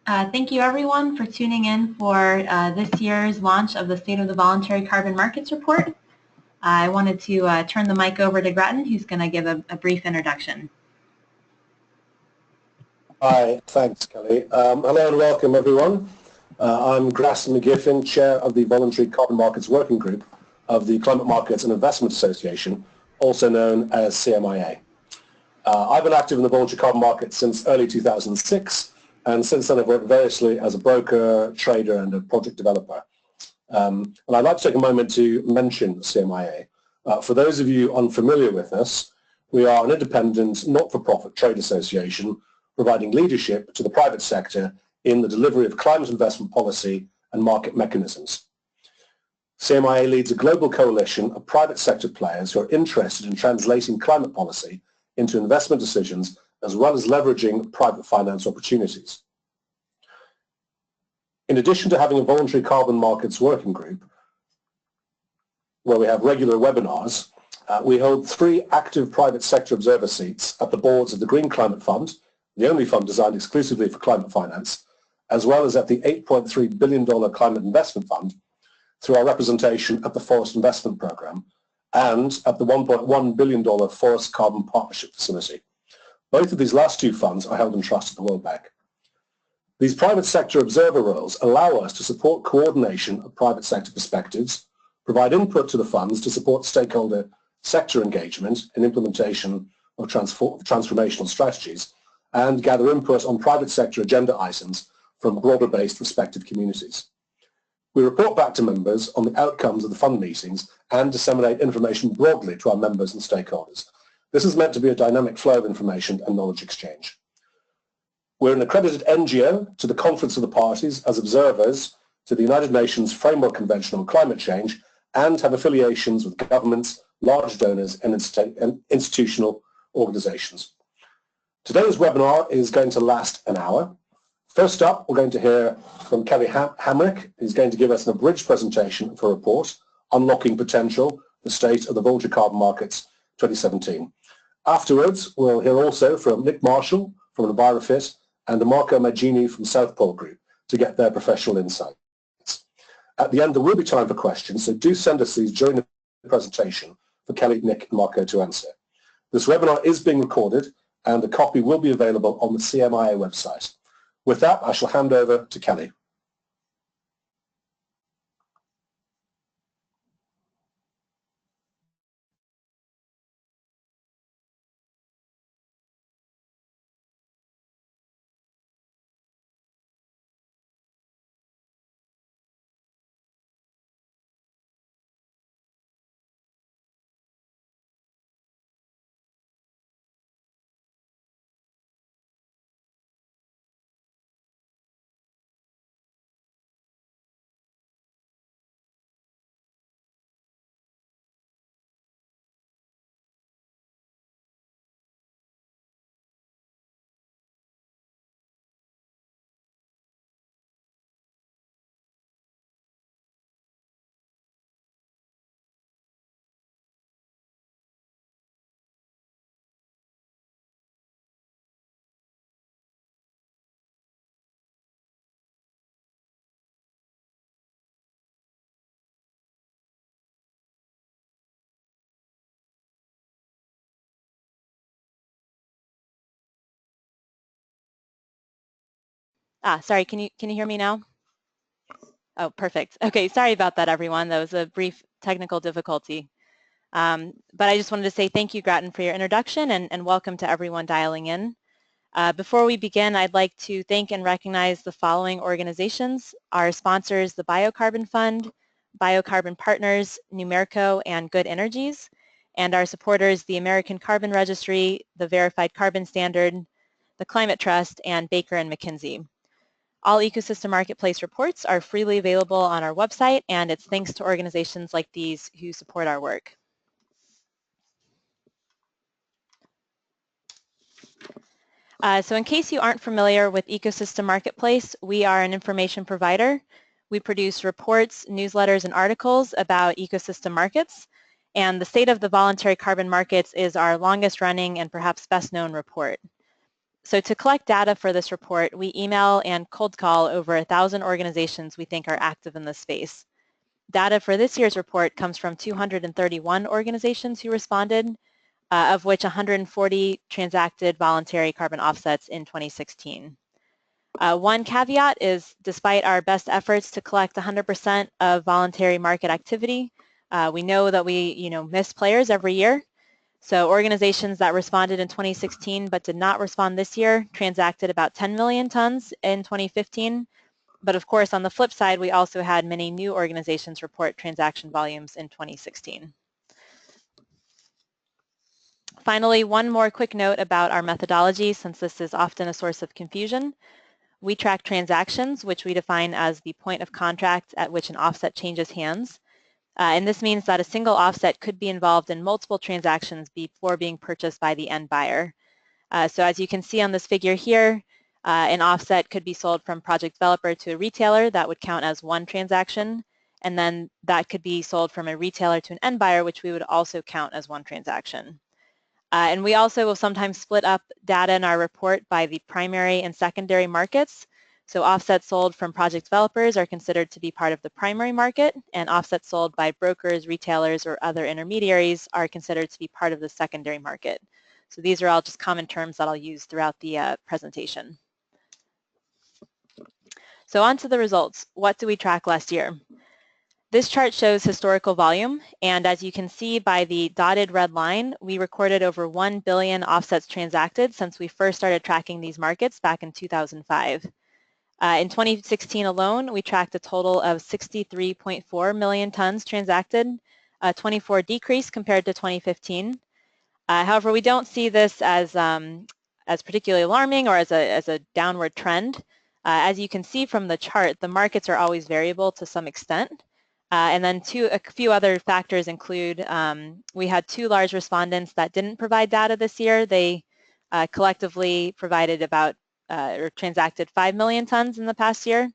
Thank you everyone for tuning in for this year's launch of the State of the Voluntary Carbon Markets report. I wanted to turn the mic over to Grattan, who's going to give a brief introduction. Hi, thanks, Kelly. Hello and welcome, everyone. I'm Grattan McGiffin, Chair of the Voluntary Carbon Markets Working Group of the Climate Markets and Investment Association, also known as CMIA. I've been active in the voluntary carbon market since early 2006, and since then I've worked variously as a broker, trader, and a project developer. And I'd like to take a moment to mention CMIA. For those of you unfamiliar with us, we are an independent, not-for-profit trade association providing leadership to the private sector in the delivery of climate investment policy and market mechanisms. CMIA leads a global coalition of private sector players who are interested in translating climate policy into investment decisions, as well as leveraging private finance opportunities. In addition to having a voluntary carbon markets working group, where we have regular webinars, we hold 3 active private sector observer seats at the boards of the Green Climate Fund, the only fund designed exclusively for climate finance, as well as at the $8.3 billion Climate Investment Fund, through our representation at the Forest Investment Programme, and at the $1.1 billion Forest Carbon Partnership Facility. Both of these last 2 funds are held in trust at the World Bank. These private sector observer roles allow us to support coordination of private sector perspectives, provide input to the funds to support stakeholder sector engagement and implementation of transformational strategies, and gather input on private sector agenda items from broader-based respective communities. We report back to members on the outcomes of the fund meetings and disseminate information broadly to our members and stakeholders. This is meant to be a dynamic flow of information and knowledge exchange. We're an accredited NGO to the Conference of the Parties as observers to the United Nations Framework Convention on Climate Change, and have affiliations with governments, large donors, and institutional organizations. Today's webinar is going to last an hour. First up, we're going to hear from Kelley Hamrick, who's going to give us an abridged presentation for a report, Unlocking Potential, the State of the Voluntary Carbon Markets 2017. Afterwards, we'll hear also from Nick Marshall from Envirofit and Marco Maggini from South Pole Group to get their professional insights. At the end, there will be time for questions, so do send us these during the presentation for Kelley, Nick, and Marco to answer. This webinar is being recorded, and a copy will be available on the CMIA website. With that, I shall hand over to Kelley. Sorry, can you hear me now? Oh, perfect. Okay, sorry about that, everyone. That was a brief technical difficulty. But I just wanted to say thank you, Grattan, for your introduction, and welcome to everyone dialing in. Before we begin, I'd like to thank and recognize the following organizations: our sponsors, the Biocarbon Fund, Biocarbon Partners, Numerico, and Good Energies, and our supporters, the American Carbon Registry, the Verified Carbon Standard, the Climate Trust, and Baker & McKinsey. All Ecosystem Marketplace reports are freely available on our website, and it's thanks to organizations like these who support our work. So in case you aren't familiar with Ecosystem Marketplace, we are an information provider. We produce reports, newsletters, and articles about ecosystem markets, and the State of the Voluntary Carbon Markets is our longest running and perhaps best known report. So to collect data for this report, we email and cold call over 1,000 organizations we think are active in this space. Data for this year's report comes from 231 organizations who responded, of which 140 transacted voluntary carbon offsets in 2016. One caveat is, despite our best efforts to collect 100% of voluntary market activity, we know that we miss players every year. So organizations that responded in 2016 but did not respond this year transacted about 10 million tons in 2015. But of course, on the flip side, we also had many new organizations report transaction volumes in 2016. Finally, one more quick note about our methodology, since this is often a source of confusion. We track transactions, which we define as the point of contract at which an offset changes hands. And this means that a single offset could be involved in multiple transactions before being purchased by the end buyer. So as you can see on this figure here, an offset could be sold from project developer to a retailer. That would count as one transaction. And then that could be sold from a retailer to an end buyer, which we would also count as one transaction. And we also will sometimes split up data in our report by the primary and secondary markets. So offsets sold from project developers are considered to be part of the primary market, and offsets sold by brokers, retailers, or other intermediaries are considered to be part of the secondary market. So these are all just common terms that I'll use throughout the presentation. So on to the results. What did we track last year? This chart shows historical volume, and as you can see by the dotted red line, we recorded over 1 billion offsets transacted since we first started tracking these markets back in 2005. In 2016 alone, we tracked a total of 63.4 million tons transacted, a 24 decrease compared to 2015. However, we don't see this as particularly alarming or as a downward trend. As you can see from the chart, the markets are always variable to some extent. And then a few other factors include we had 2 large respondents that didn't provide data this year. They collectively provided about or transacted 5 million tons in the past year.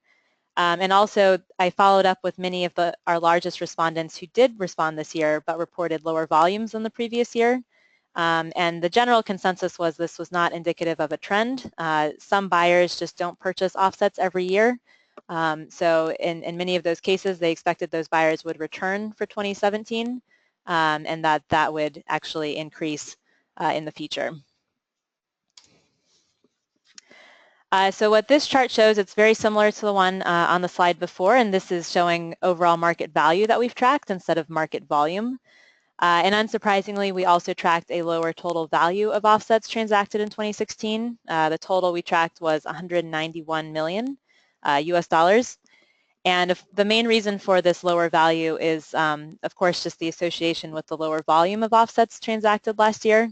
And also, I followed up with many of our largest respondents who did respond this year but reported lower volumes than the previous year. And the general consensus was this was not indicative of a trend. Some buyers just don't purchase offsets every year. So in many of those cases, they expected those buyers would return for 2017 and that would actually increase in the future. So what this chart shows, it's very similar to the one on the slide before, and this is showing overall market value that we've tracked instead of market volume. And unsurprisingly, we also tracked a lower total value of offsets transacted in 2016. The total we tracked was 191 million US dollars. And the main reason for this lower value is, of course, just the association with the lower volume of offsets transacted last year.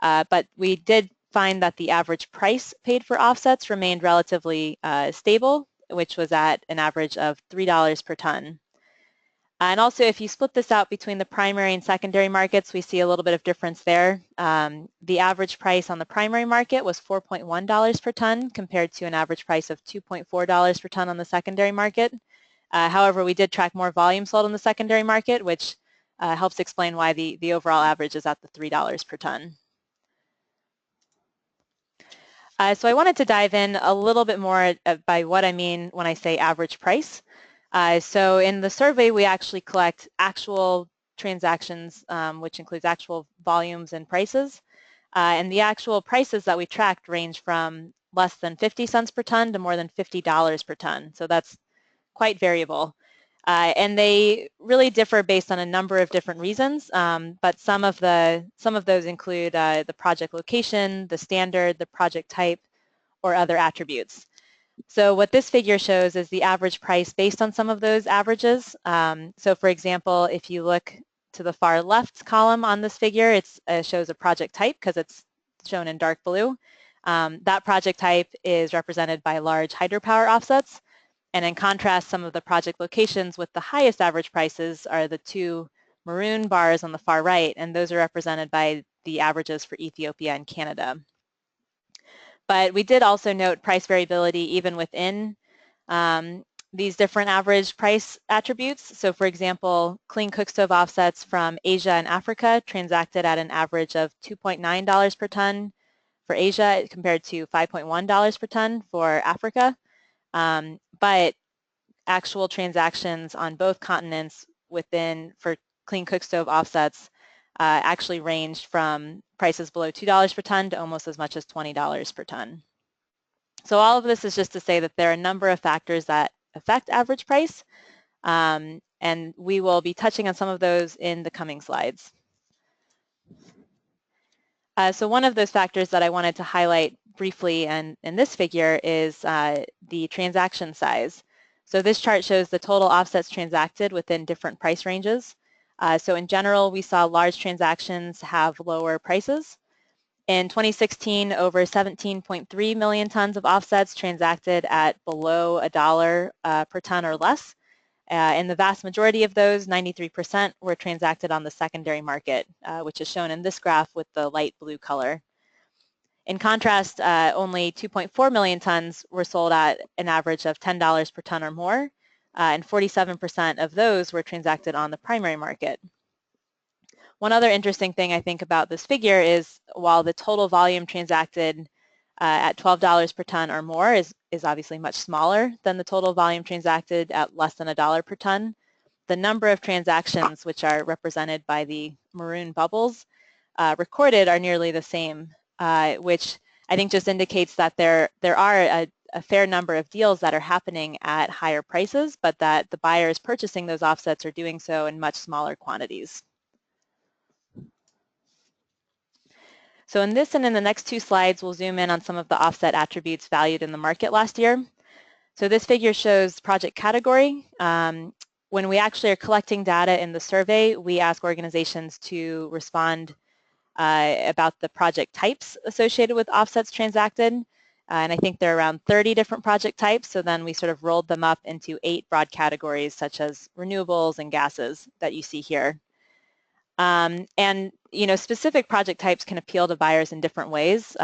But we did find that the average price paid for offsets remained relatively stable, which was at an average of $3 per ton. And also, if you split this out between the primary and secondary markets, we see a little bit of difference there. The average price on the primary market was $4.1 per ton compared to an average price of $2.4 per ton on the secondary market. However, we did track more volume sold on the secondary market, which helps explain why the overall average is at the $3 per ton. So I wanted to dive in a little bit more by what I mean when I say average price. So in the survey, we actually collect actual transactions, which includes actual volumes and prices. And the actual prices that we tracked range from less than 50 cents per ton to more than $50 per ton. So that's quite variable. And they really differ based on a number of different reasons, but some of those include the project location, the standard, the project type, or other attributes. So what this figure shows is the average price based on some of those averages. So for example, if you look to the far left column on this figure, it shows a project type because it's shown in dark blue. That project type is represented by large hydropower offsets. And in contrast, some of the project locations with the highest average prices are the 2 maroon bars on the far right, and those are represented by the averages for Ethiopia and Canada. But we did also note price variability even within these different average price attributes. So for example, clean cookstove offsets from Asia and Africa transacted at an average of $2.9 per ton, for Asia compared to $5.1 per ton for Africa. But actual transactions on both continents for clean cook stove offsets actually ranged from prices below $2 per ton to almost as much as $20 per ton. So all of this is just to say that there are a number of factors that affect average price, and we will be touching on some of those in the coming slides. So one of those factors that I wanted to highlight briefly in this figure is the transaction size. So this chart shows the total offsets transacted within different price ranges. So in general, we saw large transactions have lower prices. In 2016, over 17.3 million tons of offsets transacted at below $1 per ton or less. And the vast majority of those, 93%, were transacted on the secondary market, which is shown in this graph with the light blue color. In contrast, only 2.4 million tons were sold at an average of $10 per ton or more, and 47% of those were transacted on the primary market. One other interesting thing I think about this figure is while the total volume transacted at $12 per ton or more is obviously much smaller than the total volume transacted at less than $1 per ton, the number of transactions, which are represented by the maroon bubbles, recorded are nearly the same, which I think just indicates that there are a fair number of deals that are happening at higher prices, but that the buyers purchasing those offsets are doing so in much smaller quantities. So in this and in the next two slides, we'll zoom in on some of the offset attributes valued in the market last year. So this figure shows project category. When we actually are collecting data in the survey, we ask organizations to respond about the project types associated with offsets transacted. And I think there are around 30 different project types. So then we sort of rolled them up into 8 broad categories, such as renewables and gases that you see here. And specific project types can appeal to buyers in different ways.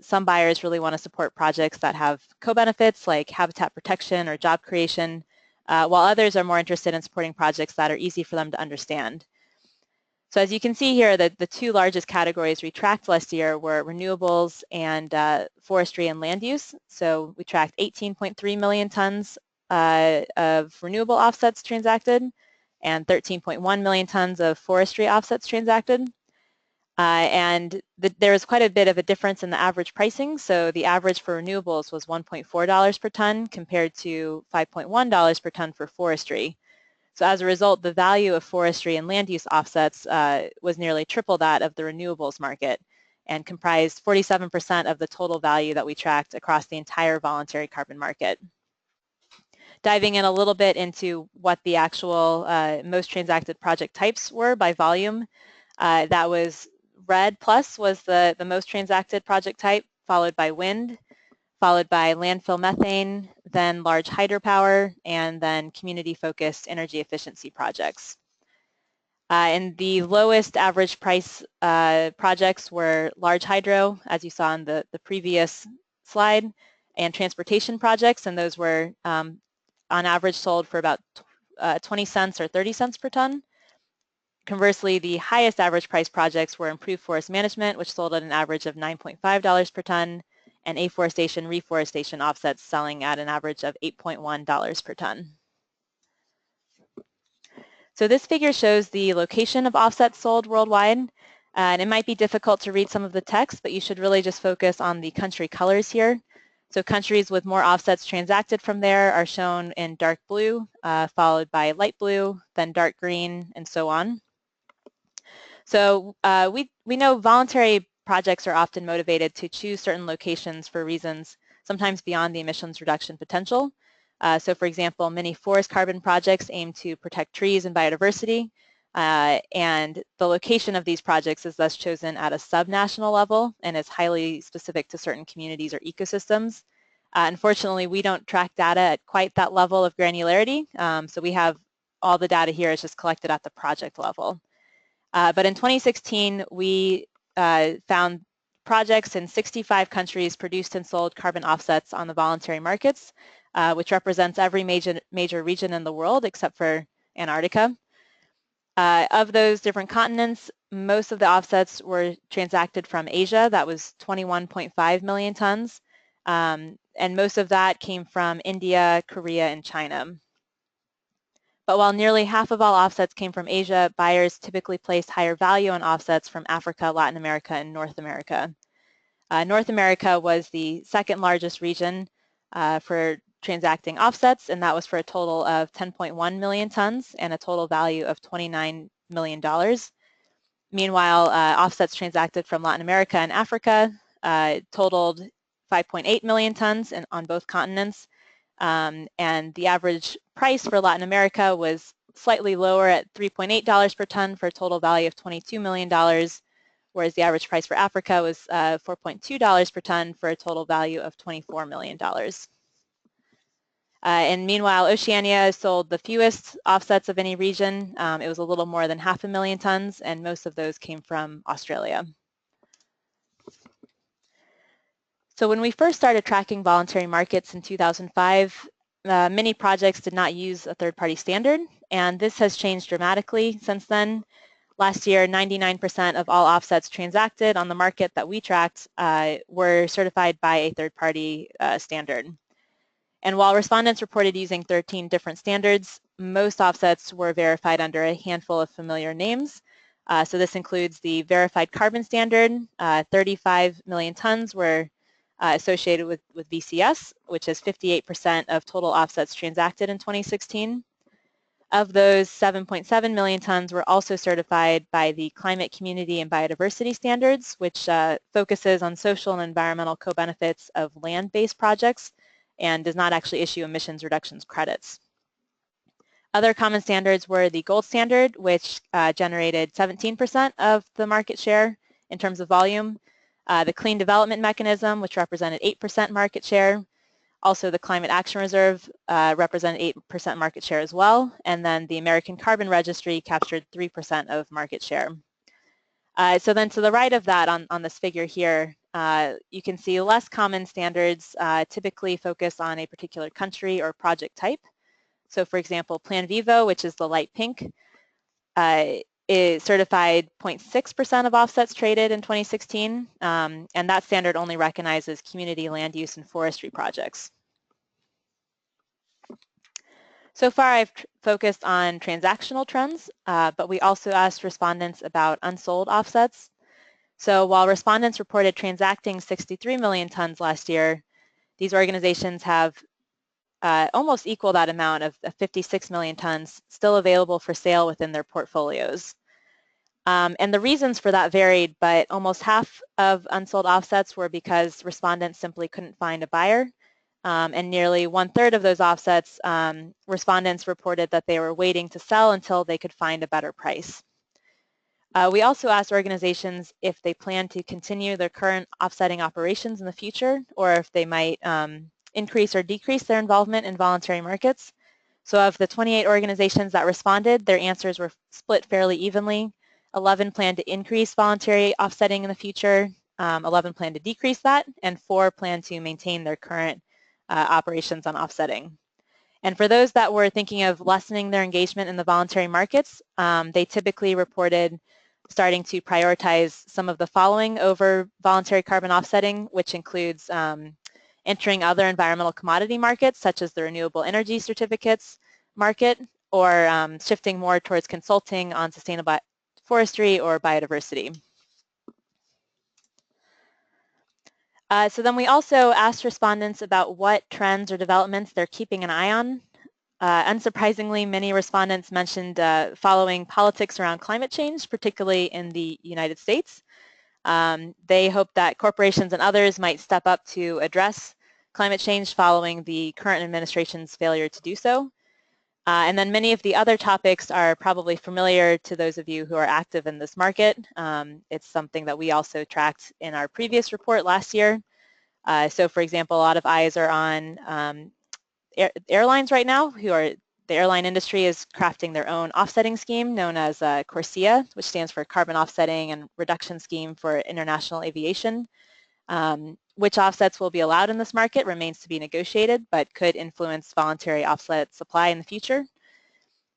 Some buyers really want to support projects that have co-benefits like habitat protection or job creation, while others are more interested in supporting projects that are easy for them to understand. So as you can see here, the two largest categories we tracked last year were renewables and forestry and land use. So we tracked 18.3 million tons of renewable offsets transacted and 13.1 million tons of forestry offsets transacted. There was quite a bit of a difference in the average pricing. So the average for renewables was $1.4 per ton compared to $5.1 per ton for forestry. So as a result, the value of forestry and land use offsets was nearly triple that of the renewables market and comprised 47% of the total value that we tracked across the entire voluntary carbon market. Diving in a little bit into what the actual most transacted project types were by volume, that was red plus was the most transacted project type, followed by wind, followed by landfill methane, then large hydropower, and then community-focused energy efficiency projects. And the lowest average price projects were large hydro, as you saw in the previous slide, and transportation projects, and those were on average sold for about 20 cents or 30 cents per ton. Conversely, the highest average price projects were improved forest management, which sold at an average of $9.5 per ton, and afforestation, reforestation offsets selling at an average of $8.1 per ton. So this figure shows the location of offsets sold worldwide, and it might be difficult to read some of the text, but you should really just focus on the country colors here. So countries with more offsets transacted from there are shown in dark blue, followed by light blue, then dark green, and so on. So we know voluntary projects are often motivated to choose certain locations for reasons sometimes beyond the emissions reduction potential. So for example, many forest carbon projects aim to protect trees and biodiversity, and the location of these projects is thus chosen at a subnational level and is highly specific to certain communities or ecosystems. Unfortunately, we don't track data at quite that level of granularity, so we have all the data here is just collected at the project level. But in 2016, we found projects in 65 countries produced and sold carbon offsets on the voluntary markets, which represents every major region in the world except for Antarctica. Of those different continents, most of the offsets were transacted from Asia. That was 21.5 million tons. And most of that came from India, Korea, and China. But while nearly half of all offsets came from Asia, buyers typically placed higher value on offsets from Africa, Latin America, and North America. North America was the second largest region for transacting offsets, and that was for a total of 10.1 million tons and a total value of $29 million. Meanwhile, offsets transacted from Latin America and Africa totaled 5.8 million tons on both continents, and the average price for Latin America was slightly lower at $3.8 per ton for a total value of $22 million, whereas the average price for Africa was $4.2 per ton for a total value of $24 million. And meanwhile, Oceania sold the fewest offsets of any region. It was a little more than 500,000 tons, and most of those came from Australia. So when we first started tracking voluntary markets in 2005, many projects did not use a third-party standard, and this has changed dramatically since then. Last year, 99% of all offsets transacted on the market that we tracked were certified by a third-party standard. And while respondents reported using 13 different standards, most offsets were verified under a handful of familiar names. So this includes the Verified Carbon Standard. 35 million tons were associated with VCS, which is 58% of total offsets transacted in 2016. Of those, 7.7 million tons were also certified by the Climate, Community, and Biodiversity Standards, which focuses on social and environmental co-benefits of land-based projects and does not actually issue emissions reductions credits. Other common standards were the gold standard, which generated 17% of the market share in terms of volume, the clean development mechanism, which represented 8% market share, also the Climate Action Reserve represented 8% market share as well, and then the American Carbon Registry captured 3% of market share. So then to the right of that on this figure here, you can see less common standards typically focus on a particular country or project type. So for example, Plan Vivo, which is the light pink, is certified 0.6% of offsets traded in 2016, and that standard only recognizes community land use and forestry projects. So far I've focused on transactional trends, but we also asked respondents about unsold offsets. So while respondents reported transacting 63 million tons last year, these organizations have almost equal that amount of 56 million tons still available for sale within their portfolios. And the reasons for that varied, but almost half of unsold offsets were because respondents simply couldn't find a buyer. And nearly 1/3 of those offsets, respondents reported that they were waiting to sell until they could find a better price. We also asked organizations if they plan to continue their current offsetting operations in the future, or if they might increase or decrease their involvement in voluntary markets. So of the 28 organizations that responded, their answers were split fairly evenly. 11 plan to increase voluntary offsetting in the future, 11 plan to decrease that, and 4 plan to maintain their current operations on offsetting. And for those that were thinking of lessening their engagement in the voluntary markets, they typically reported starting to prioritize some of the following over voluntary carbon offsetting, which includes entering other environmental commodity markets, such as the renewable energy certificates market, or shifting more towards consulting on sustainable forestry or biodiversity. So then we also asked respondents about what trends or developments they're keeping an eye on. Unsurprisingly, many respondents mentioned following politics around climate change, particularly in the United States. They hope that corporations and others might step up to address climate change following the current administration's failure to do so. And then many of the other topics are probably familiar to those of you who are active in this market. It's something that we also tracked in our previous report last year. So for example, a lot of eyes are on airlines right now, the airline industry is crafting their own offsetting scheme known as CORSIA, which stands for Carbon Offsetting and Reduction Scheme for International Aviation. Which offsets will be allowed in this market remains to be negotiated, but could influence voluntary offset supply in the future.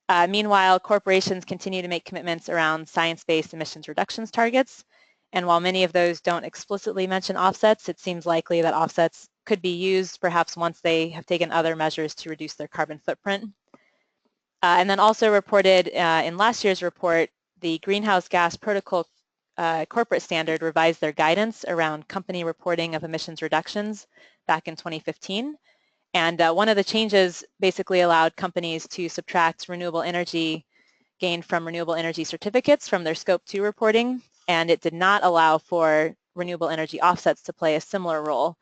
Meanwhile, corporations continue to make commitments around science-based emissions reductions targets. And while many of those don't explicitly mention offsets, it seems likely that offsets could be used perhaps once they have taken other measures to reduce their carbon footprint. And then also reported in last year's report, the Greenhouse Gas Protocol corporate standard revised their guidance around company reporting of emissions reductions back in 2015. And one of the changes basically allowed companies to subtract renewable energy gained from renewable energy certificates from their Scope 2 reporting, and it did not allow for renewable energy offsets to play a similar role.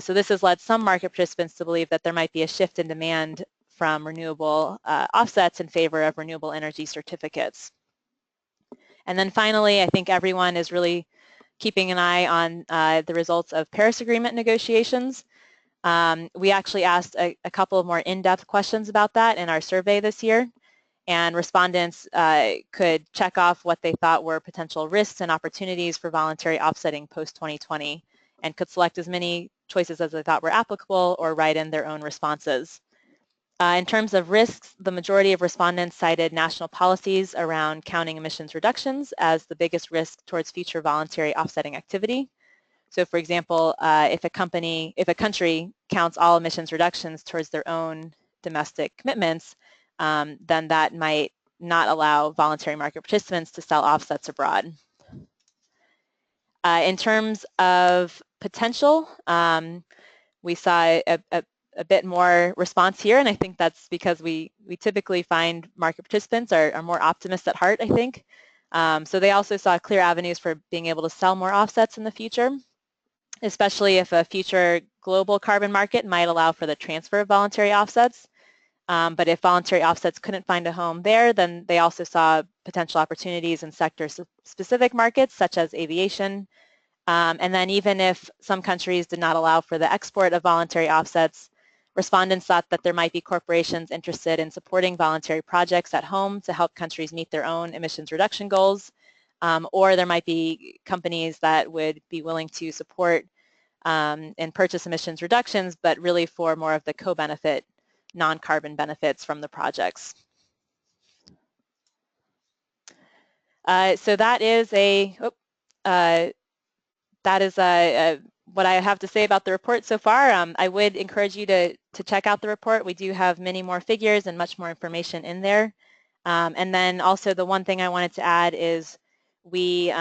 So this has led some market participants to believe that there might be a shift in demand from renewable offsets in favor of renewable energy certificates. And then finally, I think everyone is really keeping an eye on the results of Paris Agreement negotiations. We actually asked a couple of more in-depth questions about that in our survey this year, and respondents could check off what they thought were potential risks and opportunities for voluntary offsetting post-2020 and could select as many choices as they thought were applicable or write in their own responses. In terms of risks, the majority of respondents cited national policies around counting emissions reductions as the biggest risk towards future voluntary offsetting activity. So for example, if a country counts all emissions reductions towards their own domestic commitments, then that might not allow voluntary market participants to sell offsets abroad. In terms of potential, we saw a bit more response here, and I think that's because we typically find market participants are more optimists at heart, I think. So they also saw clear avenues for being able to sell more offsets in the future, especially if a future global carbon market might allow for the transfer of voluntary offsets. But if voluntary offsets couldn't find a home there, then they also saw potential opportunities in sector-specific markets such as aviation. And then even if some countries did not allow for the export of voluntary offsets, respondents thought that there might be corporations interested in supporting voluntary projects at home to help countries meet their own emissions reduction goals, or there might be companies that would be willing to support and purchase emissions reductions, but really for more of the co-benefit, non-carbon benefits from the projects. So that is what I have to say about the report so far. I would encourage you to check out the report. We do have many more figures and much more information in there. And then also the one thing I wanted to add is we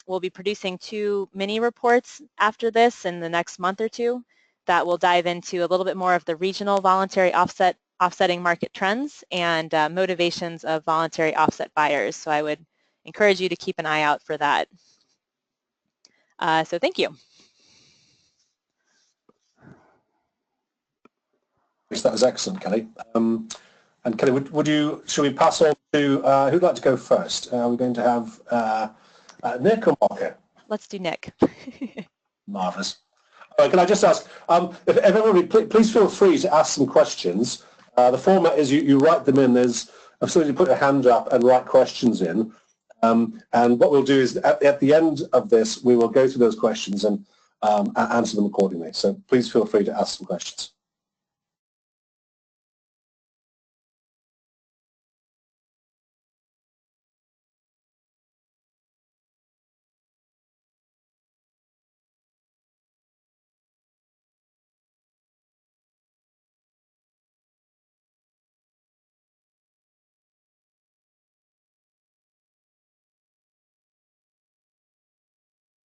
will be producing 2 mini reports after this in the next month or two that will dive into a little bit more of the regional voluntary offsetting market trends and motivations of voluntary offset buyers. So I would encourage you to keep an eye out for that. So thank you. That was excellent, Kelley. And Kelley, should we pass on to, who'd like to go first? Are we going to have Nick or Marco? Let's do Nick. Marvellous. Can I just ask, if everybody, please feel free to ask some questions. The format is you write them in. There's a facility to put your hand up and write questions in. And what we'll do is at the end of this, we will go through those questions and answer them accordingly. So please feel free to ask some questions.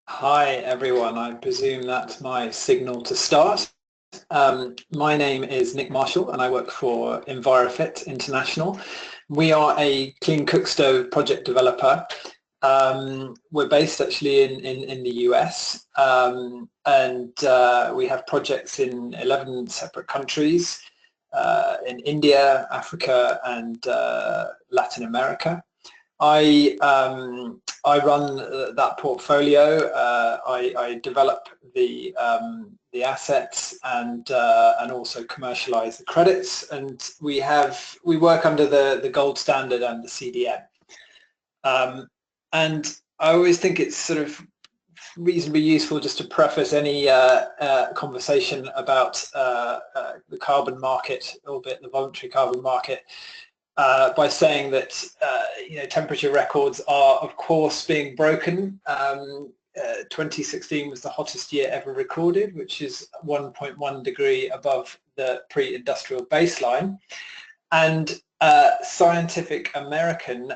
Hi everyone, I presume that's my signal to start. My name is Nick Marshall and I work for Envirofit International. We are a clean cook stove project developer. We're based actually in the US and we have projects in 11 separate countries in India, Africa and Latin America. I run that portfolio. I develop the assets and also commercialize the credits. And we work under the gold standard and the CDM. And I always think it's sort of reasonably useful just to preface any conversation about the carbon market, albeit the voluntary carbon market, by saying that temperature records are of course being broken. 2016 was the hottest year ever recorded, which is 1.1 degree above the pre-industrial baseline. And Scientific American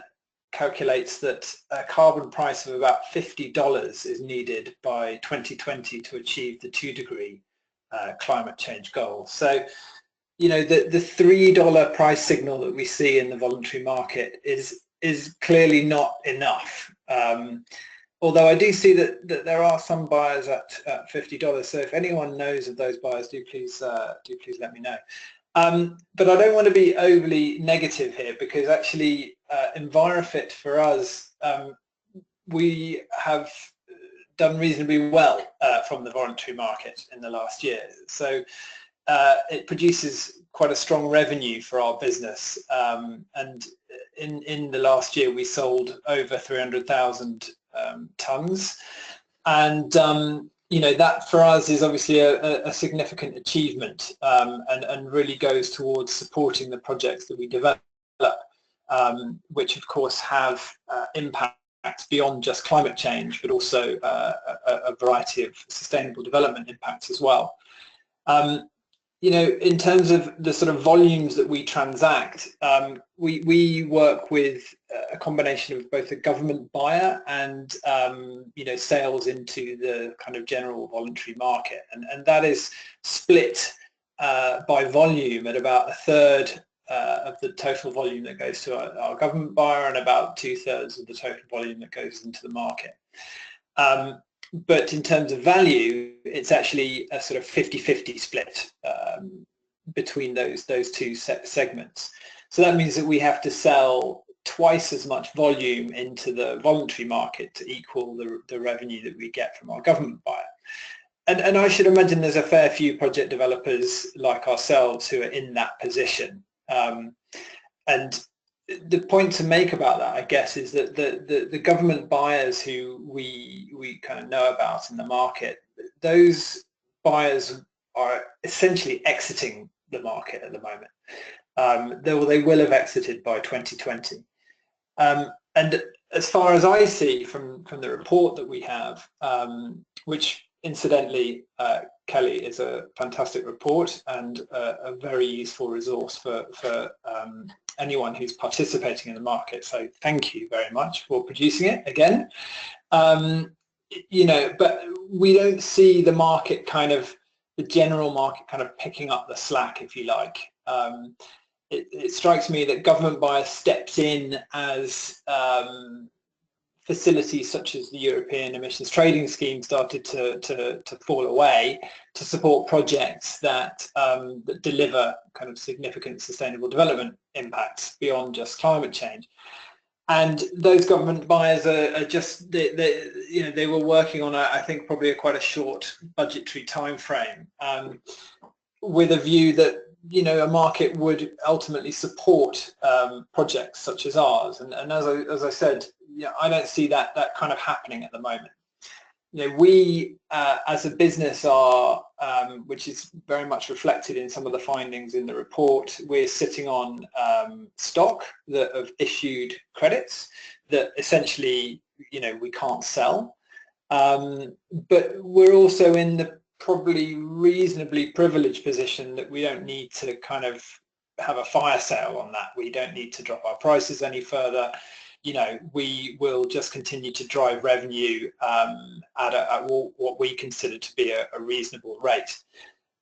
calculates that a carbon price of about $50 is needed by 2020 to achieve the 2-degree climate change goal. So, the $3 price signal that we see in the voluntary market is clearly not enough. Although I do see that there are some buyers at $50. So if anyone knows of those buyers, do please let me know. But I don't want to be overly negative here, because actually Envirofit for us, we have done reasonably well from the voluntary market in the last year. So it produces quite a strong revenue for our business, and in the last year we sold over 300,000 tons, and that for us is obviously a significant achievement, and really goes towards supporting the projects that we develop, which of course have impacts beyond just climate change, but also a variety of sustainable development impacts as well. In terms of the sort of volumes that we transact, we work with a combination of both a government buyer and sales into the kind of general voluntary market, and that is split by volume at about 1/3 of the total volume that goes to our government buyer, and about 2/3 of the total volume that goes into the market. But in terms of value, it's actually a sort of 50-50 split between those two segments. So that means that we have to sell twice as much volume into the voluntary market to equal the revenue that we get from our government buyer. And I should imagine there's a fair few project developers like ourselves who are in that position. And the point to make about that, I guess, is that the government buyers who we kind of know about in the market, those buyers are essentially exiting the market at the moment. They will have exited by 2020. And as far as I see from the report that we have, which incidentally, Kelley, is a fantastic report and a very useful resource for anyone who's participating in the market. So thank you very much for producing it again. But we don't see the market the general market kind of picking up the slack, if you like. It strikes me that government buyer steps in as facilities such as the European Emissions Trading Scheme started to fall away to support projects that deliver kind of significant sustainable development impacts beyond just climate change. And those government buyers are just, they were working on, I think, probably quite a short budgetary time frame, with a view that a market would ultimately support projects such as ours. And as I said, I don't see that kind of happening at the moment. We as a business are, which is very much reflected in some of the findings in the report, we're sitting on stock that have issued credits that essentially we can't sell, but we're also in the probably reasonably privileged position that we don't need to kind of have a fire sale on that. We don't need to drop our prices any further. We will just continue to drive revenue at what we consider to be a reasonable rate.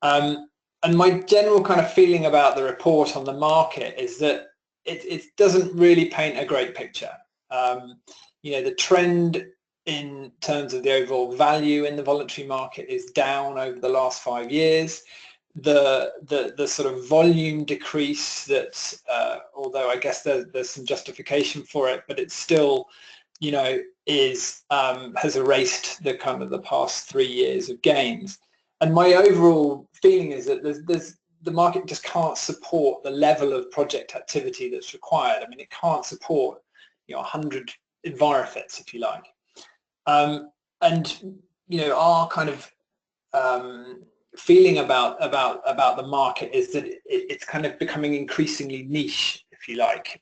And my general kind of feeling about the report on the market is that it doesn't really paint a great picture. The trend in terms of the overall value in the voluntary market is down over the last 5 years. The sort of volume decrease that, although I guess there's some justification for it, but it's still, has erased the kind of the past 3 years of gains. And my overall feeling is that the market just can't support the level of project activity that's required. I mean, it can't support 100 Envirofits, if you like. And our kind of feeling about the market is that it's kind of becoming increasingly niche, if you like,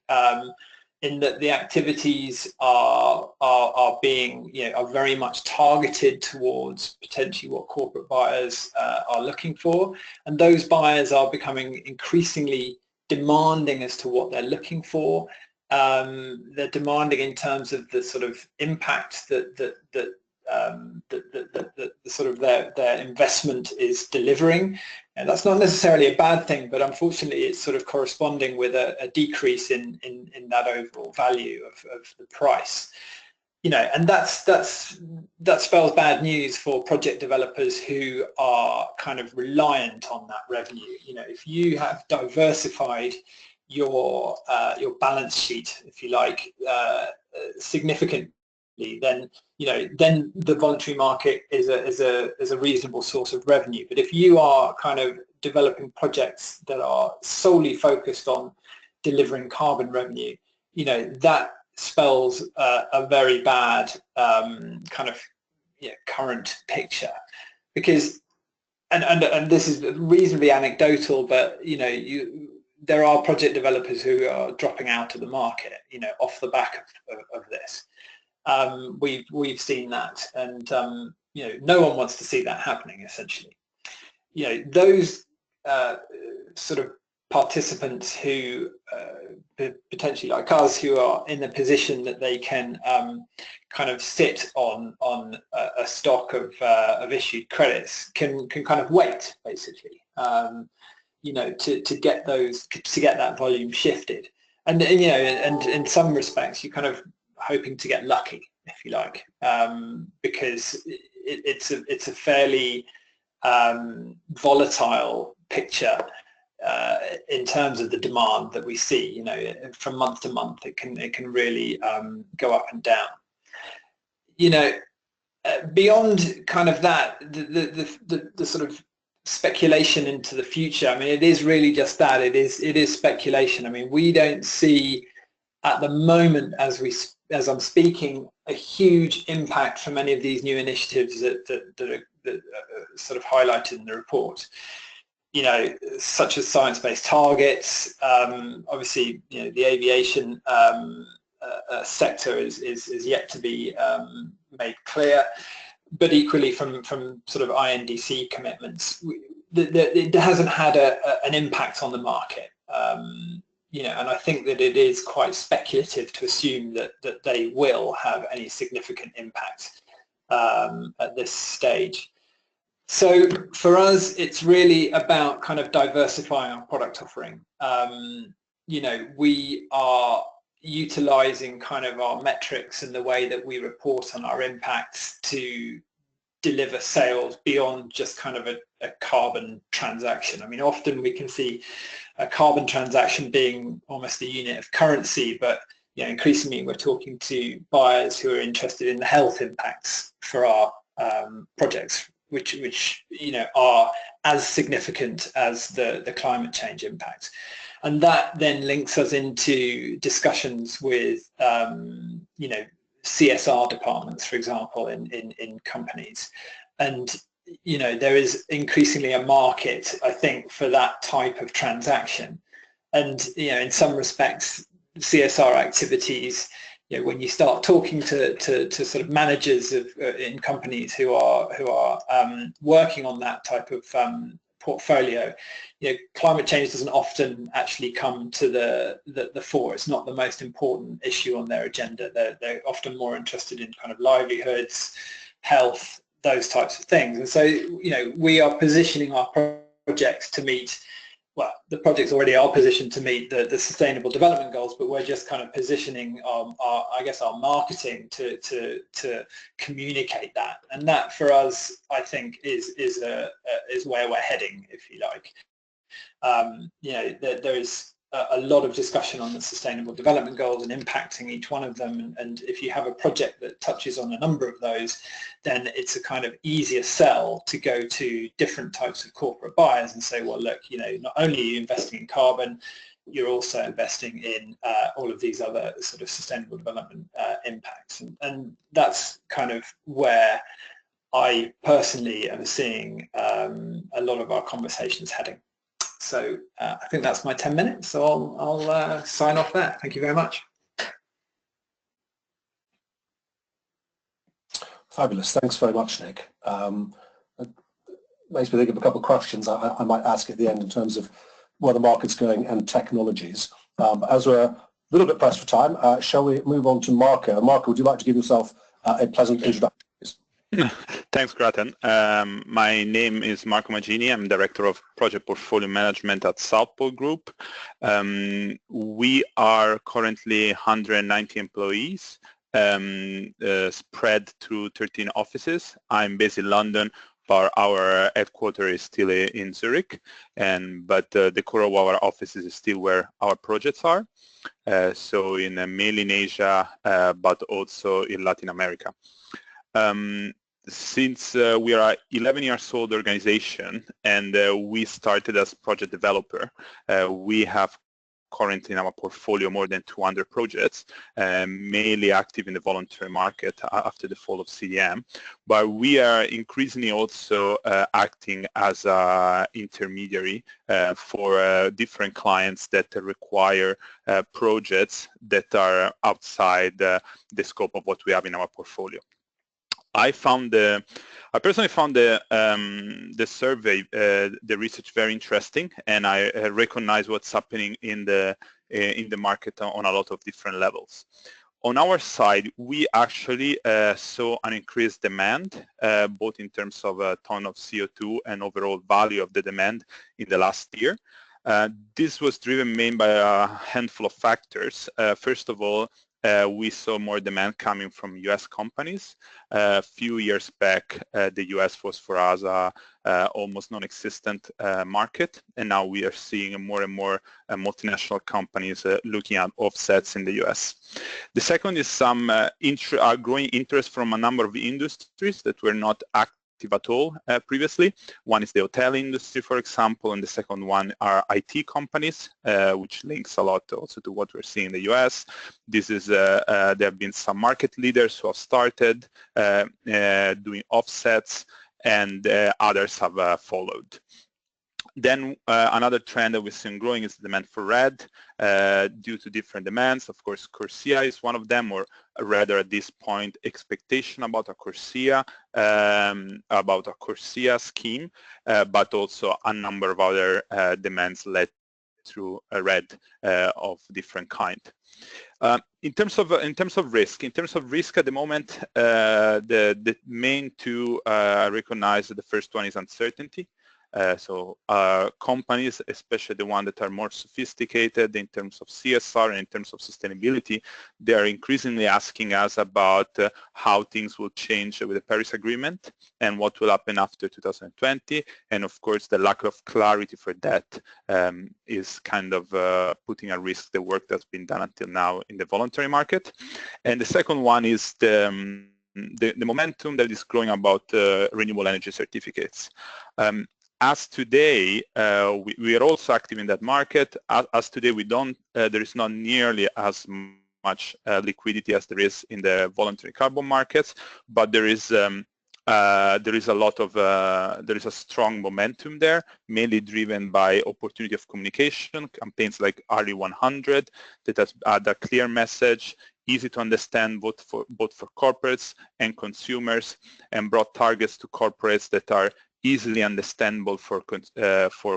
in that the activities are being, are very much targeted towards potentially what corporate buyers are looking for, and those buyers are becoming increasingly demanding as to what they're looking for. They're demanding in terms of the sort of impact that sort of their investment is delivering. And that's not necessarily a bad thing, but unfortunately it's sort of corresponding with a decrease in that overall value of the price. And that spells bad news for project developers who are kind of reliant on that revenue. If you have diversified your balance sheet, if you like, significantly, then then the voluntary market is a reasonable source of revenue. But if you are kind of developing projects that are solely focused on delivering carbon revenue, that spells a very bad kind of current picture, because and this is reasonably anecdotal, but there are project developers who are dropping out of the market off the back of this. We've seen that, and no one wants to see that happening. Essentially, those sort of participants who potentially, like us, who are in the position that they can kind of sit on a stock of issued credits can kind of wait, basically, to get that volume shifted, and in some respects you're kind of hoping to get lucky, if you like, because it's a fairly volatile picture in terms of the demand that we see. From month to month, it can really go up and down. Beyond kind of that, the sort of speculation into the future, I mean, it is really just that. It is speculation. I mean, we don't see at the moment, as I'm speaking, a huge impact from any of these new initiatives that are sort of highlighted in the report. Such as science-based targets. Obviously, the aviation sector is yet to be made clear, but equally from sort of INDC commitments, it hasn't had an impact on the market. And I think that it is quite speculative to assume that they will have any significant impact at this stage. So for us, it's really about kind of diversifying our product offering. We are utilizing kind of our metrics and the way that we report on our impacts to deliver sales beyond just kind of a carbon transaction. I mean, often we can see a carbon transaction being almost a unit of currency, but increasingly we're talking to buyers who are interested in the health impacts for our projects, which are as significant as the climate change impacts. And that then links us into discussions with CSR departments, for example, in companies. And there is increasingly a market, I think, for that type of transaction. And in some respects, CSR activities, when you start talking to sort of managers in companies who are working on that type of portfolio, climate change doesn't often actually come to the fore. It's not the most important issue on their agenda. They're often more interested in kind of livelihoods, health, those types of things. And so, we are positioning our projects to meet, well, the projects already are positioned to meet the sustainable development goals, but we're just kind of positioning our marketing to communicate that. And that for us, I think, is where we're heading, if you like. There is a lot of discussion on the sustainable development goals and impacting each one of them, and if you have a project that touches on a number of those, then it's a kind of easier sell to go to different types of corporate buyers and say, well, look, not only are you investing in carbon, you're also investing in all of these other sort of sustainable development impacts, and that's kind of where I personally am seeing a lot of our conversations heading. So I think that's my 10 minutes, so I'll sign off there. Thank you very much. Fabulous. Thanks very much, Nick. It makes me think of a couple of questions I might ask at the end in terms of where the market's going and technologies. As we're a little bit pressed for time, shall we move on to Marco? Marco, would you like to give yourself a pleasant introduction, please? Thanks, Grattan. My name is Marco Magini. I'm Director of Project Portfolio Management at South Pole Group. We are currently 190 employees, spread through 13 offices. I'm based in London, but our headquarters is still in Zurich, but the core of our offices is still where our projects are. So mainly in Asia, but also in Latin America. Since we are an 11-year-old organization and we started as project developer, we have currently in our portfolio more than 200 projects, mainly active in the voluntary market after the fall of CDM. But we are increasingly also acting as an intermediary for different clients that require projects that are outside the scope of what we have in our portfolio. I personally found the survey, the research very interesting, and I recognize what's happening in the market on a lot of different levels. On our side, we actually saw an increased demand, both in terms of a ton of CO2 and overall value of the demand in the last year. This was driven mainly by a handful of factors. First of all, we saw more demand coming from US companies. A few years back, the US was for us almost non-existent market, and now we are seeing more and more multinational companies looking at offsets in the US. The second is some growing interest from a number of industries that were not active at all previously. One is the hotel industry, for example, and the second one are IT companies, which links a lot also to what we're seeing in the US. This is there have been some market leaders who have started doing offsets, and others have followed. Then another trend that we're seeing growing is the demand for RED due to different demands. Of course, CORSIA is one of them, or rather at this point, expectation about a CORSIA scheme, but also a number of other demands led through a RED of different kind. In terms of risk at the moment, the main two I recognize. The first one is uncertainty. So companies, especially the ones that are more sophisticated in terms of CSR and in terms of sustainability, they are increasingly asking us about how things will change with the Paris Agreement and what will happen after 2020. And of course, the lack of clarity for that is kind of putting at risk the work that's been done until now in the voluntary market. And the second one is the momentum that is growing about renewable energy certificates. As today, we are also active in that market. As today, there is not nearly as much liquidity as there is in the voluntary carbon markets, but there is a strong momentum there, mainly driven by opportunity of communication campaigns like RE100 that has had a clear message, easy to understand both for corporates and consumers, and brought targets to corporates that are easily understandable for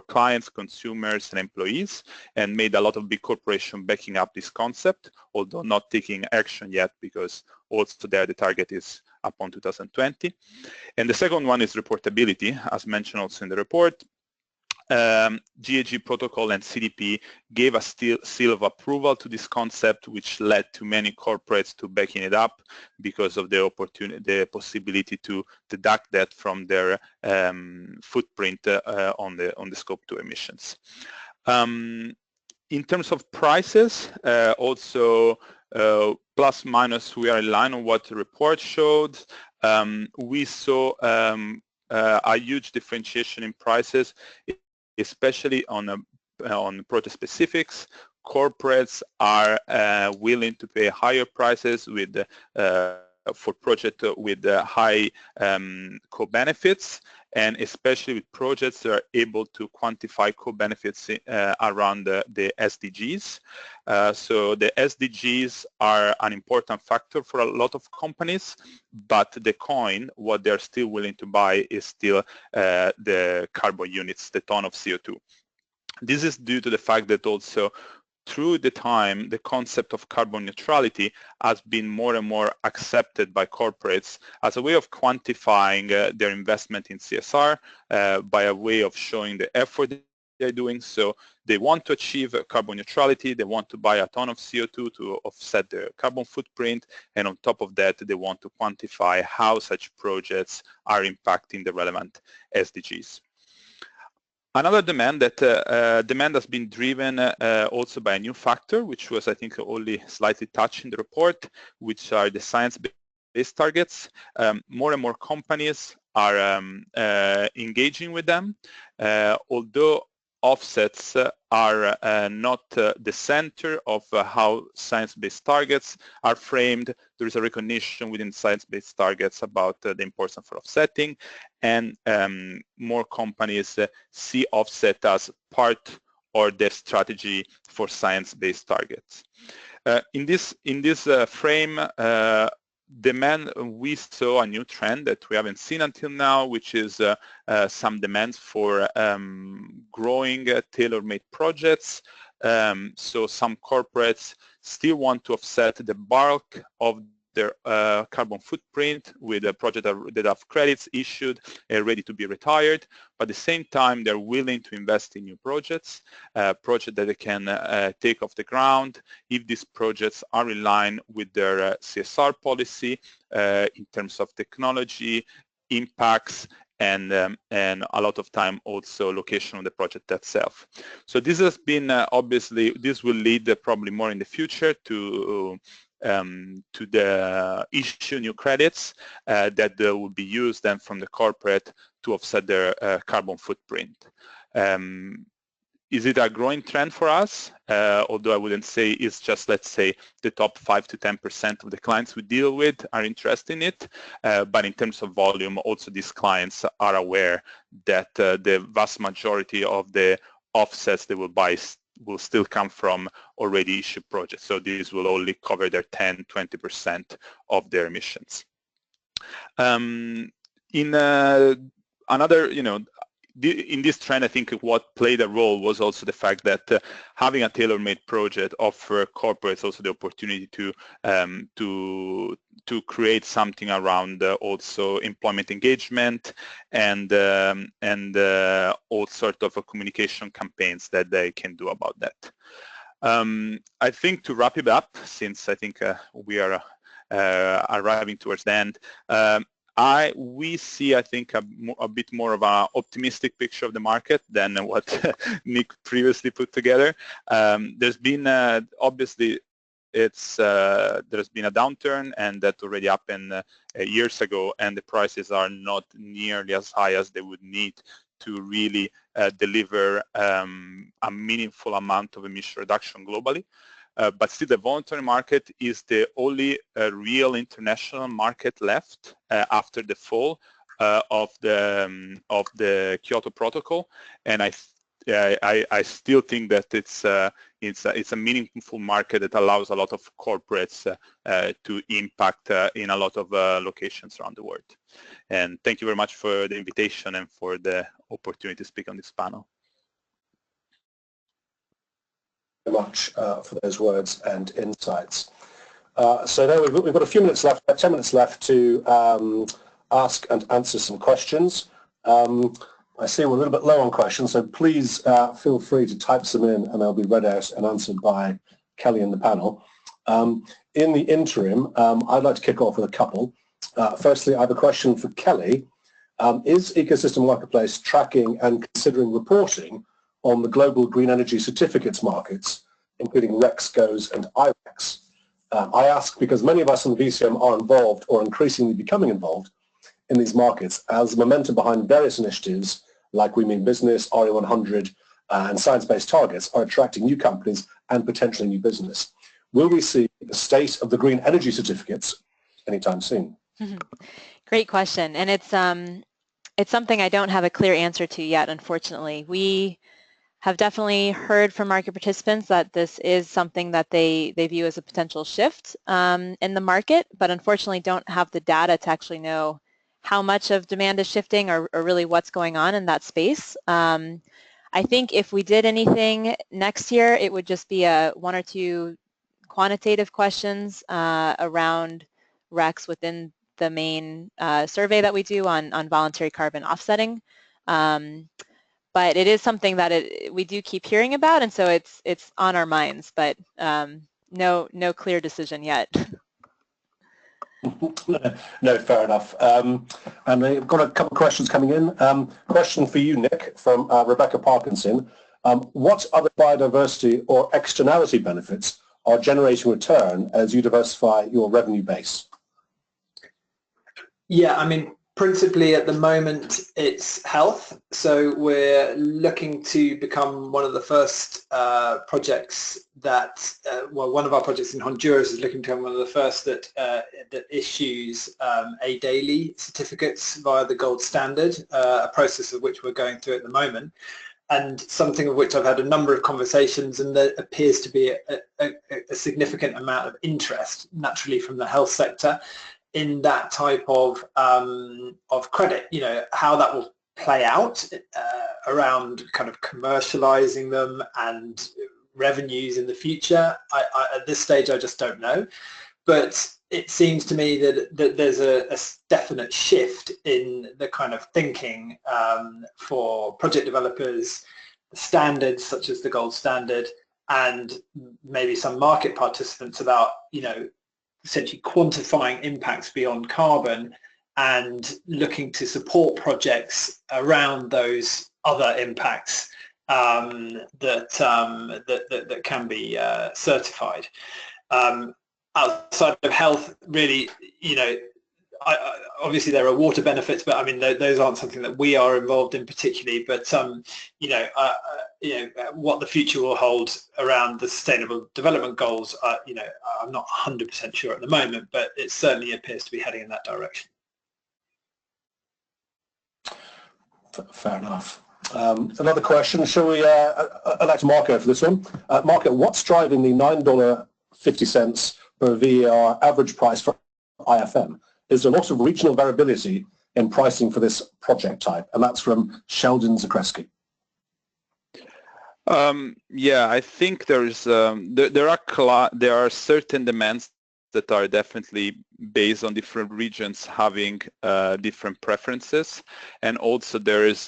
clients, consumers, and employees, and made a lot of big corporations backing up this concept, although not taking action yet, because also there the target is upon 2020. And the second one is reportability, as mentioned also in the report. GHG protocol and CDP gave a seal of approval to this concept, which led to many corporates to backing it up because of the possibility to deduct that from their footprint on the scope 2 emissions. In terms of prices, also plus minus, we are in line on what the report showed. We saw a huge differentiation in prices, especially on project specifics. Corporates are willing to pay higher prices for project with high co-benefits, and especially with projects that are able to quantify co-benefits around the SDGs. So the SDGs are an important factor for a lot of companies, but the coin, what they're still willing to buy is still the carbon units, the ton of CO2. This is due to the fact that also through the time, the concept of carbon neutrality has been more and more accepted by corporates as a way of quantifying their investment in CSR by a way of showing the effort they're doing. So they want to achieve carbon neutrality, they want to buy a ton of CO2 to offset their carbon footprint, and on top of that, they want to quantify how such projects are impacting the relevant SDGs. Another demand has been driven also by a new factor, which was, I think, only slightly touched in the report, which are the science-based targets. More and more companies are engaging with them, although offsets are not the center of how science-based targets are framed. There is a recognition within science-based targets about the importance for offsetting, and more companies see offset as part of their strategy for science-based targets. In this frame, demand, we saw a new trend that we haven't seen until now, which is some demands for growing tailor-made projects. So some corporates still want to offset the bulk of their carbon footprint with a project that have credits issued ready to be retired, but at the same time they're willing to invest in new projects, projects that they can take off the ground if these projects are in line with their CSR policy in terms of technology, impacts, and a lot of time also location of the project itself. So this has been obviously, this will lead probably more in the future to the issue new credits that will be used then from the corporate to offset their carbon footprint. Is it a growing trend for us? Although I wouldn't say it's just, let's say, the top 5 to 10% of the clients we deal with are interested in it. But in terms of volume, also these clients are aware that the vast majority of the offsets they will buy will still come from already issued projects. So these will only cover their 10-20% of their emissions. In another, in this trend, I think what played a role was also the fact that having a tailor-made project offer corporates also the opportunity to create something around also employment engagement and all sorts of communication campaigns that they can do about that. I think to wrap it up, since I think we are arriving towards the end, we see, I think, a bit more of an optimistic picture of the market than what Nick previously put together. There's been, obviously, there's been a downturn, and that already happened years ago, and the prices are not nearly as high as they would need to really deliver a meaningful amount of emission reduction globally. But still, the voluntary market is the only real international market left after the fall of the Kyoto Protocol, and I still think that it's a meaningful market that allows a lot of corporates to impact in a lot of locations around the world. And thank you very much for the invitation and for the opportunity to speak on this panel. Much for those words and insights. So now we've got a few minutes left, 10 minutes left to ask and answer some questions. I see we're a little bit low on questions, so please feel free to type some in and they'll be read out and answered by Kelley and the panel. In the interim, I'd like to kick off with a couple. Firstly, I have a question for Kelley. Is Ecosystem Marketplace tracking and considering reporting on the global green energy certificates markets, including REX, GOES, and IREX? I ask because many of us in the VCM are involved or increasingly becoming involved in these markets as the momentum behind various initiatives like We Mean Business, RE100, and science-based targets are attracting new companies and potentially new business. Will we see the state of the green energy certificates anytime soon? Great question, and it's something I don't have a clear answer to yet, unfortunately. We have definitely heard from market participants that this is something that they view as a potential shift in the market, but unfortunately don't have the data to actually know how much of demand is shifting or really what's going on in that space. I think if we did anything next year, it would just be one or two quantitative questions around RECs within the main survey that we do on voluntary carbon offsetting. But it is something that we do keep hearing about, and so it's on our minds, but no clear decision yet. No, fair enough. And I've got a couple of questions coming in. Question for you, Nick, from Rebecca Parkinson. What other biodiversity or externality benefits are generating return as you diversify your revenue base? Yeah, I mean, principally at the moment it's health. So we're looking to become one of the first projects that, well, one of our projects in Honduras is looking to become one of the first that issues A daily certificates via the gold standard, a process of which we're going through at the moment. And something of which I've had a number of conversations, and there appears to be a significant amount of interest naturally from the health sector in that type of credit. You know, how that will play out around kind of commercializing them and revenues in the future. At this stage, I just don't know. But it seems to me that there's a definite shift in the kind of thinking for project developers, standards such as the gold standard, and maybe some market participants about, you know, essentially quantifying impacts beyond carbon and looking to support projects around those other impacts that can be certified. Outside of health, really, you know, obviously there are water benefits, but I mean those aren't something that we are involved in particularly. But you know, what the future will hold around the Sustainable Development Goals, you know, I'm not 100% sure at the moment, but it certainly appears to be heading in that direction. Fair enough. Another question. Shall we? I'd like to Marco for this one. Marco, what's driving the $9.50 per VAR average price for IFM? Is there a lot of regional variability in pricing for this project type? And that's from Sheldon Zakreski. Yeah, I think there's there are certain demands that are definitely based on different regions having different preferences, and also there is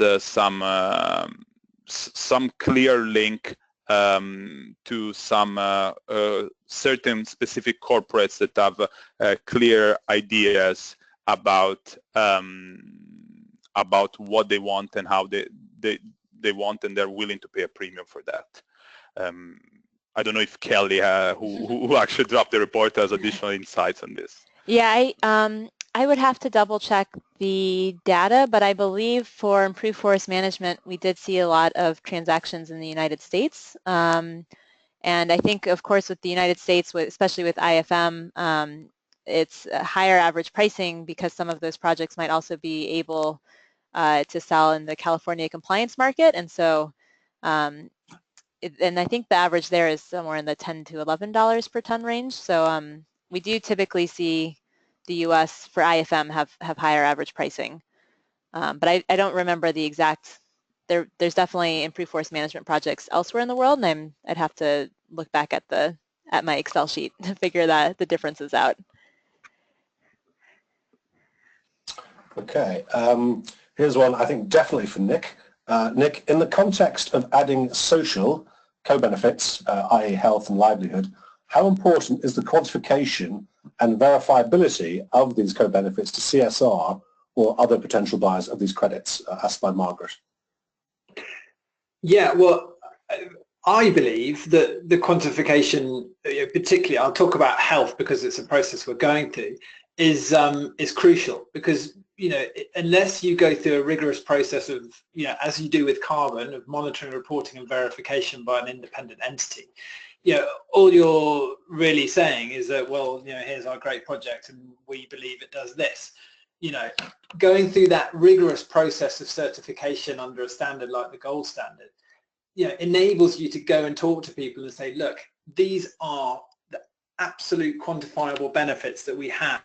some clear link to some certain specific corporates that have clear ideas about what they want and how they want, and they're willing to pay a premium for that. I don't know if Kelley, who actually dropped the report, has additional insights on this. Yeah, I would have to double check the data, but I believe for improved forest management, we did see a lot of transactions in the United States. And I think, of course, with the United States, especially with IFM, it's a higher average pricing because some of those projects might also be able to sell in the California compliance market. And so, and I think the average there is somewhere in the $10 to $11 per ton range. So we do typically see the U.S. for IFM have higher average pricing. But I don't remember the exact. There's definitely improved forest management projects elsewhere in the world, and I'd have to look back at my Excel sheet to figure the differences out. Okay, here's one I think definitely for Nick. Nick, in the context of adding social co-benefits, i.e. health and livelihood, how important is the quantification and verifiability of these co-benefits to CSR or other potential buyers of these credits? Asked by Margaret. Yeah, well, I believe that the quantification, particularly, I'll talk about health because it's a process we're going through, is crucial, because, you know, unless you go through a rigorous process of, you know, as you do with carbon, of monitoring, reporting and verification by an independent entity, you know, all you're really saying is that, well, you know, here's our great project and we believe it does this. going through that rigorous process of certification under a standard like the gold standard, enables you to go and talk to people and say, look, these are the absolute quantifiable benefits that we have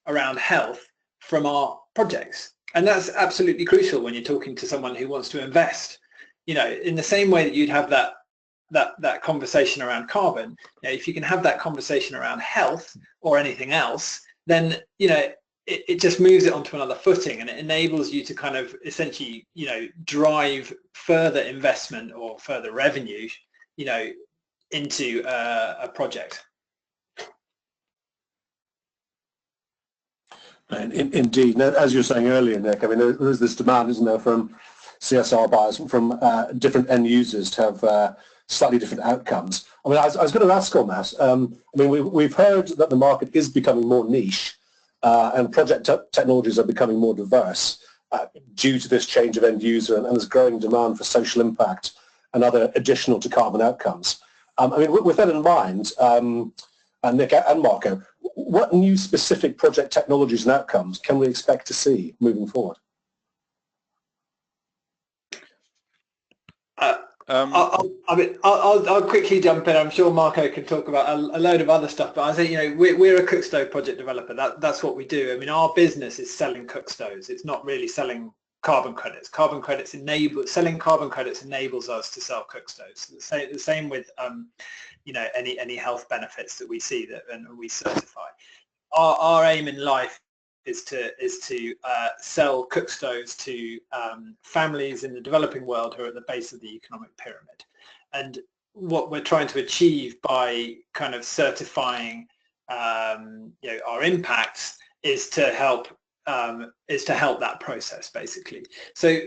around health from our projects. And that's absolutely crucial when you're talking to someone who wants to invest. In the same way that you'd have that conversation around carbon, if you can have that conversation around health or anything else, then it just moves it onto another footing, and it enables you to kind of essentially drive further investment or further revenue into a project. And indeed, as you were saying earlier, Nick, I mean, there's this demand, isn't there, from CSR buyers, from different end users to have slightly different outcomes. I mean, I was going to ask on that. I mean, we've heard that the market is becoming more niche, and project technologies are becoming more diverse due to this change of end user, and there's growing demand for social impact and other additional to carbon outcomes. I mean, with that in mind, Nick and Marco, what new specific project technologies and outcomes can we expect to see moving forward? I'll quickly jump in. I'm sure Marco can talk about a load of other stuff, but I think we're a cook stove project developer. That's what we do. I mean, our business is selling cook stoves. It's not really selling carbon credits. Selling carbon credits enables us to sell cook stoves. The same with any health benefits that we see and we certify. Our aim in life is to sell cook stoves to families in the developing world who are at the base of the economic pyramid. And what we're trying to achieve by kind of certifying our impacts is to help that process, basically. So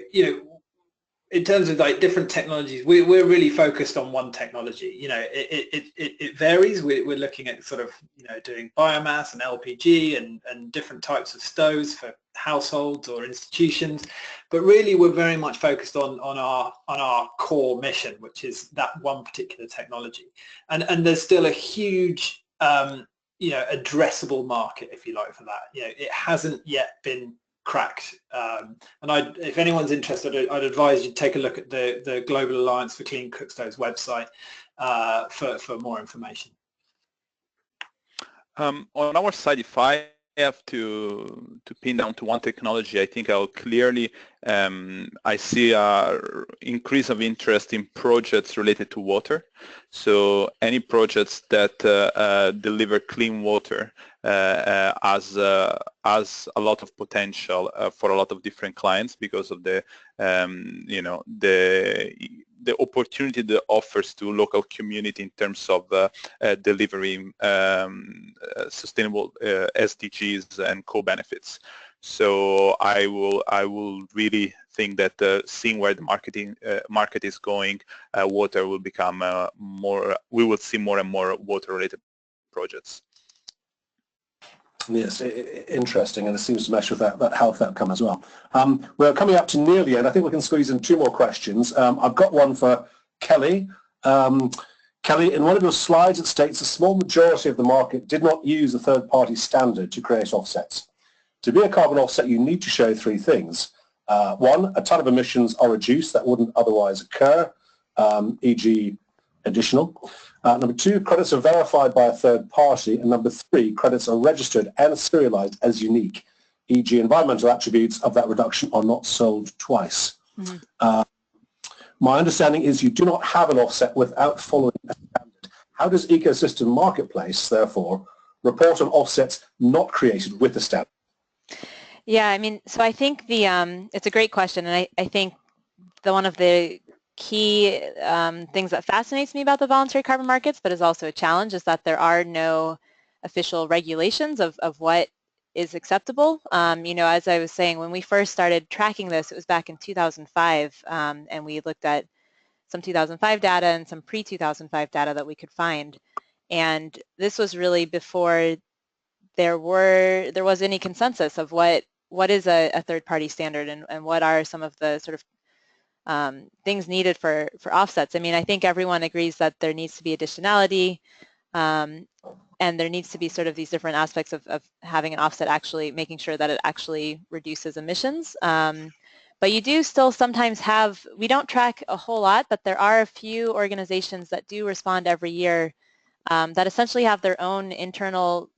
in terms of like different technologies, we're really focused on one technology. It varies. We're looking at sort of doing biomass and LPG and different types of stoves for households or institutions, but really we're very much focused on our core mission, which is that one particular technology. And there's still a huge addressable market, if you like, for that. It hasn't yet been cracked, and if anyone's interested, I'd advise you take a look at the Global Alliance for Clean Cook Stoves website for more information. On our side, if I have to pin down to one technology, I think I'll clearly I see a increase of interest in projects related to water. So any projects that deliver clean water has a lot of potential for a lot of different clients because of the the opportunity that offers to local community in terms of delivering sustainable SDGs and co-benefits. So I will really think that seeing where the market is going, water will become more. We will see more and more water-related projects. Yes, interesting, and it seems to mesh with that health outcome as well. We're coming up to near the end. I think we can squeeze in two more questions. I've got one for Kelley. Kelley, in one of your slides it states a small majority of the market did not use a third-party standard to create offsets. To be a carbon offset, you need to show three things. One, a ton of emissions are reduced that wouldn't otherwise occur, e.g. additional. Number two, credits are verified by a third party. And number three, credits are registered and serialized as unique, e.g. environmental attributes of that reduction are not sold twice. Mm-hmm. My understanding is you do not have an offset without following a standard. How does Ecosystem Marketplace, therefore, report on offsets not created with the standard? Yeah, I mean, so I think it's a great question, and I think one of the key things that fascinates me about the voluntary carbon markets, but is also a challenge, is that there are no official regulations of what is acceptable. As I was saying, when we first started tracking this, it was back in 2005, and we looked at some 2005 data and some pre-2005 data that we could find. And this was really before there was any consensus of what is a third-party standard and what are some of the sort of things needed for offsets. I mean, I think everyone agrees that there needs to be additionality. And there needs to be sort of these different aspects of having an offset actually making sure that it actually reduces emissions. But you do still sometimes have, we don't track a whole lot, but there are a few organizations that do respond every year that essentially have their own internal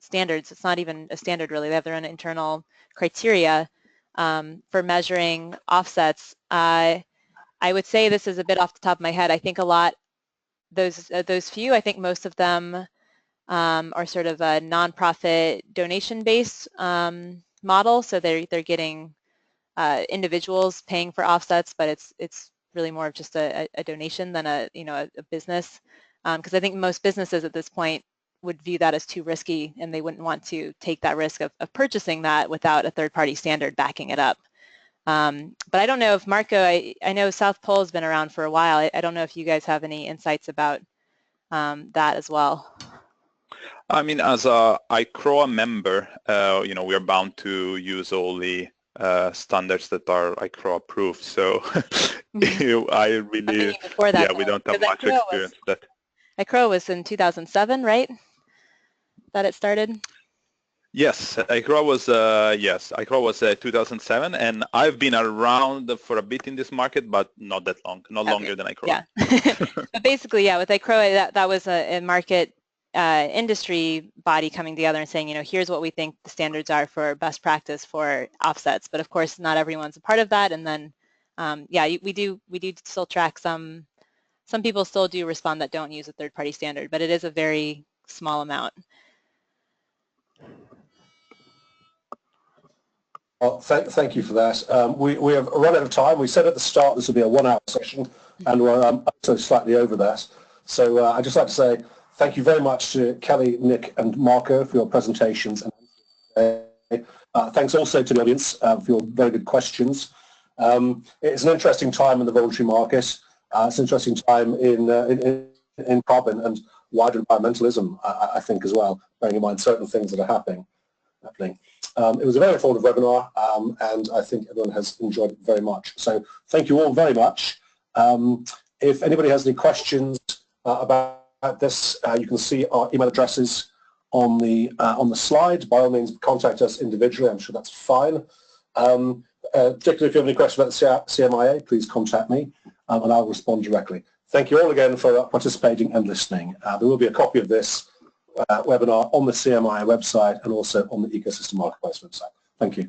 standards. It's not even a standard really, they have their own internal criteria for measuring offsets. I would say, this is a bit off the top of my head, I think a lot, those few, I think most of them are sort of a nonprofit donation-based model, so they're getting individuals paying for offsets, but it's really more of just a donation than a business, because I think most businesses at this point would view that as too risky, and they wouldn't want to take that risk of purchasing that without a third-party standard backing it up. But I don't know if Marco, I know South Pole has been around for a while. I don't know if you guys have any insights about that as well. I mean, as a ICROA member, we are bound to use all the standards that are ICROA approved. So I really, before that, we don't have much experience with that. ICROA was in 2007, right? That it started? Yes, ICROA was 2007, and I've been around for a bit in this market, but not that long, longer than ICROA. Yeah, but basically, yeah, with ICROA, that was a market industry body coming together and saying, here's what we think the standards are for best practice for offsets. But of course, not everyone's a part of that. And then, we do still track some people still do respond that don't use a third-party standard, but it is a very small amount. Well, thank you for that. We have run out of time. We said at the start this would be a 1-hour session, and we're also slightly over that. So I'd just like to say thank you very much to Kelley, Nick, and Marco for your presentations. Thanks also to the audience for your very good questions. It's an interesting time in the voluntary market. It's an interesting time in carbon and wider environmentalism, I think, as well, bearing in mind certain things that are happening. It was a very informative webinar, and I think everyone has enjoyed it very much. So thank you all very much. If anybody has any questions about this, you can see our email addresses on the slide. By all means, contact us individually. I'm sure that's fine. Particularly if you have any questions about the CMIA, please contact me, and I'll respond directly. Thank you all again for participating and listening. There will be a copy of this webinar on the CMIA website and also on the Ecosystem Marketplace website. Thank you.